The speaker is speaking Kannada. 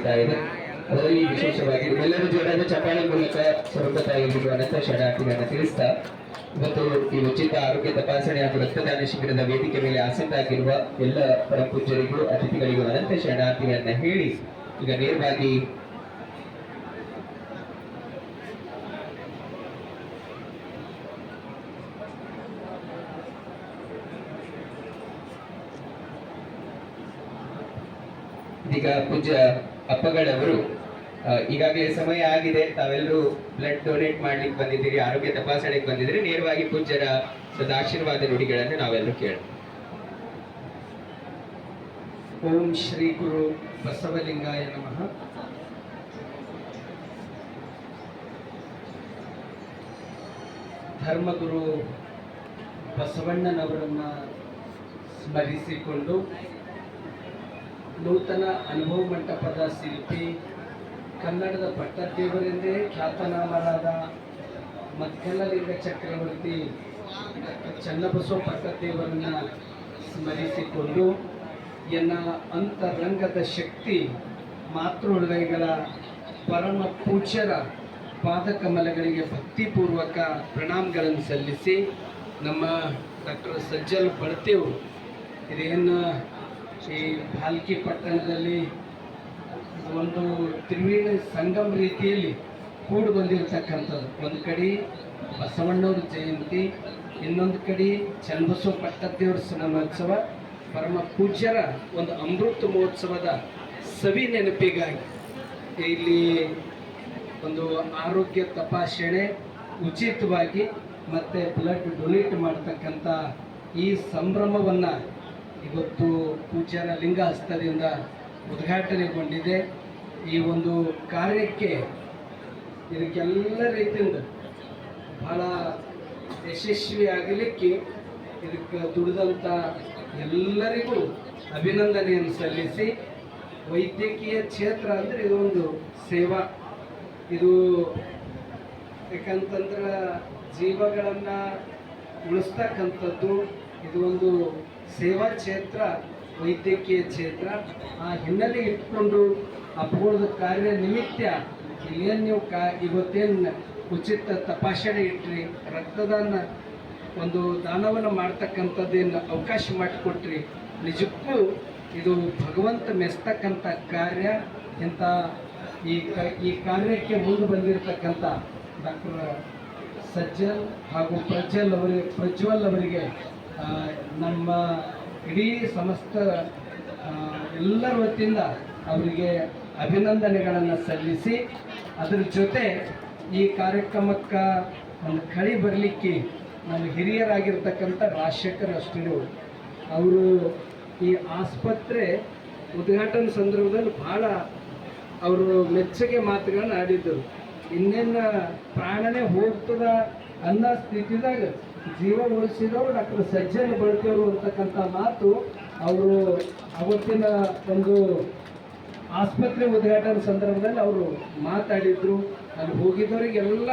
ನಡೀತಾ ಇದೆ. ಅದರಲ್ಲಿ ವಿಶೇಷವಾಗಿ ಎಲ್ಲರೂ ಜೋರಾದ ಚಪ್ಪಾಳೆ ಮೂಲಕ ಸ್ವರ್ಗತಾಗಿರುವಂತ ಶರಣಾರ್ಥಿಗಳನ್ನ ತಿಳಿಸ್ತಾ ಇವತ್ತು ಈ ಉಚಿತ ಆರೋಗ್ಯ ತಪಾಸಣೆ ಹಾಗೂ ರಕ್ತದಾನ ಶಿಬಿರದ ವೇದಿಕೆ ಮೇಲೆ ಆಸೀನರಾಗಿರುವ ಎಲ್ಲ ಪರಪೂಜ್ಯರಿಗೂ ಅತಿಥಿಗಳಿಗೂ ಅನಂತ ಶರಣಾರ್ಥಿಗಳನ್ನ ಹೇಳಿ ಈಗ ನೇರವಾಗಿ ಈಗ ಪೂಜ್ಯ ಅಪ್ಪಗಳವರು ಈಗಾಗಲೇ ಸಮಯ ಆಗಿದೆ, ತಾವೆಲ್ಲರೂ ಬ್ಲಡ್ ಡೊನೇಟ್ ಮಾಡ್ಲಿಕ್ಕೆ ಬಂದಿದ್ದೀರಿ, ಆರೋಗ್ಯ ತಪಾಸಣೆಗೆ ಬಂದಿದ್ದೀರಿ. ನೇರವಾಗಿ ಪೂಜ್ಯರ ಸದಾಶೀರ್ವಾದ ನುಡಿಗಳನ್ನು ನಾವೆಲ್ಲರೂ ಕೇಳೋಣ. ಓಂ ಶ್ರೀ ಗುರು ಬಸವಲಿಂಗಾಯ ನಮಃ. ಧರ್ಮಗುರು ಬಸವಣ್ಣನವರನ್ನ ಸ್ಮರಿಸಿಕೊಂಡು ನೂತನ ಅನುಭವ ಮಂಟಪದ ಶಿಲ್ಪಿ, ಕನ್ನಡದ ಪಟ್ಟದೇವರೆಂದೇ ಖ್ಯಾತನಾಮರಾದ ಮಧ್ಯಲಲಿಂಗ ಚಕ್ರವರ್ತಿ ಡಾಕ್ಟರ್ ಚನ್ನಬಸವ ಪಟ್ಟದೇವರನ್ನ ಸ್ಮರಿಸಿಕೊಂಡು ಎನ್ನ ಅಂತರಂಗದ ಶಕ್ತಿ ಮಾತೃ ಹೃದಯಗಳ ಪರಮ ಪೂಜ್ಯರ ಪಾದಕಮಲಗಳಿಗೆ ಭಕ್ತಿಪೂರ್ವಕ ಪ್ರಣಾಮಗಳನ್ನು ಸಲ್ಲಿಸಿ, ನಮ್ಮ ಡಾಕ್ಟರ್ ಸಜ್ಜಲ್ ಬಳ್ತೇವರು ಇದೇನು ಈ ಭಾಲ್ಕಿ ಪಟ್ಟಣದಲ್ಲಿ ಒಂದು ತ್ರಿವೇಣಿ ಸಂಗಮ ರೀತಿಯಲ್ಲಿ ಕೂಡಿ ಬಂದಿರತಕ್ಕಂಥದ್ದು. ಒಂದು ಕಡೆ ಬಸವಣ್ಣವ್ರ ಜಯಂತಿ, ಇನ್ನೊಂದು ಕಡೆ ಚನ್ನಬಸವ ಪಟ್ಟದೇವರ ಸ್ಮರಣೋತ್ಸವ, ಪರಮ ಪೂಜ್ಯರ ಒಂದು ಅಮೃತ ಮಹೋತ್ಸವದ ಸವಿ ನೆನಪಿಗಾಗಿ ಇಲ್ಲಿ ಒಂದು ಆರೋಗ್ಯ ತಪಾಸಣೆ ಉಚಿತವಾಗಿ ಮತ್ತು ಬ್ಲಡ್ ಡೊನೇಟ್ ಮಾಡ್ತಕ್ಕಂಥ ಈ ಸಂಭ್ರಮವನ್ನು ಇವತ್ತು ಪೂಜ್ಯರ ಲಿಂಗ ಹಸ್ತದಿಂದ ಉದ್ಘಾಟನೆಗೊಂಡಿದೆ. ಈ ಒಂದು ಕಾರ್ಯಕ್ಕೆ ಇದಕ್ಕೆಲ್ಲ ರೀತಿಯಿಂದ ಬಹಳ ಯಶಸ್ವಿಯಾಗಲಿಕ್ಕೆ ಇದಕ್ಕೆ ದುಡಿದಂಥ ಎಲ್ಲರಿಗೂ ಅಭಿನಂದನೆಯನ್ನು ಸಲ್ಲಿಸಿ, ವೈದ್ಯಕೀಯ ಕ್ಷೇತ್ರ ಅಂದರೆ ಇದೊಂದು ಸೇವಾ, ಇದು ಯಾಕಂತಂದ್ರೆ ಜೀವಗಳನ್ನು ಉಳಿಸ್ತಕ್ಕಂಥದ್ದು, ಇದು ಒಂದು ಸೇವಾ ಕ್ಷೇತ್ರ, ವೈದ್ಯಕೀಯ ಕ್ಷೇತ್ರ. ಆ ಹಿನ್ನೆಲೆ ಇಟ್ಕೊಂಡು ಅಪಗೋಳದ ಕಾರ್ಯ ನಿಮಿತ್ತ ಇಲ್ಲೇನು ನೀವು ಇವತ್ತೇನು ಉಚಿತ ತಪಾಸಣೆ ಇಟ್ರಿ, ರಕ್ತದಾನ ಒಂದು ದಾನವನ್ನು ಮಾಡ್ತಕ್ಕಂಥದ್ದೇನು ಅವಕಾಶ ಮಾಡಿಕೊಟ್ರಿ, ನಿಜಕ್ಕೂ ಇದು ಭಗವಂತ ಮೆಸ್ತಕ್ಕಂಥ ಕಾರ್ಯ. ಇಂಥ ಈ ಕಾರ್ಯಕ್ಕೆ ಮುಂದೆ ಬಂದಿರತಕ್ಕಂಥ ಡಾಕ್ಟರ್ ಸಜ್ಜಲ್ ಹಾಗೂ ಪ್ರಜ್ವಲ್ ಅವರಿಗೆ ನಮ್ಮ ಇಡೀ ಸಮಸ್ತ ಎಲ್ಲರ ವತಿಯಿಂದ ಅವರಿಗೆ ಅಭಿನಂದನೆಗಳನ್ನು ಸಲ್ಲಿಸಿ, ಅದರ ಜೊತೆ ಈ ಕಾರ್ಯಕ್ರಮಕ್ಕೆ ಒಂದು ಕಳಿ ಬರಲಿಕ್ಕೆ ನಮ್ಮ ಹಿರಿಯರಾಗಿರ್ತಕ್ಕಂಥ ರಾಜಶೇಖರ್ ಅಷ್ಟರು ಅವರು ಈ ಆಸ್ಪತ್ರೆ ಉದ್ಘಾಟನೆ ಸಂದರ್ಭದಲ್ಲಿ ಭಾಳ ಅವರು ಮೆಚ್ಚುಗೆ ಮಾತುಗಳನ್ನು ಆಡಿದ್ದರು. ಇನ್ನೇನು ಪ್ರಾಣನೇ ಹೋಗ್ತದ ಅನ್ನೋ ಸ್ಥಿತಿದಾಗ ಜೀವ ಉಳಿಸಿದವರು ಡಾಕ್ಟರ್ ಸಜ್ಜಲ್ ಬಳ್ತೇವರು ಅಂತಕ್ಕಂಥ ಮಾತು ಅವರು ಅವತ್ತಿನ ಒಂದು ಆಸ್ಪತ್ರೆ ಉದ್ಘಾಟನೆ ಸಂದರ್ಭದಲ್ಲಿ ಅವರು ಮಾತಾಡಿದರು. ಅಲ್ಲಿ ಹೋಗಿದ್ದವರಿಗೆಲ್ಲ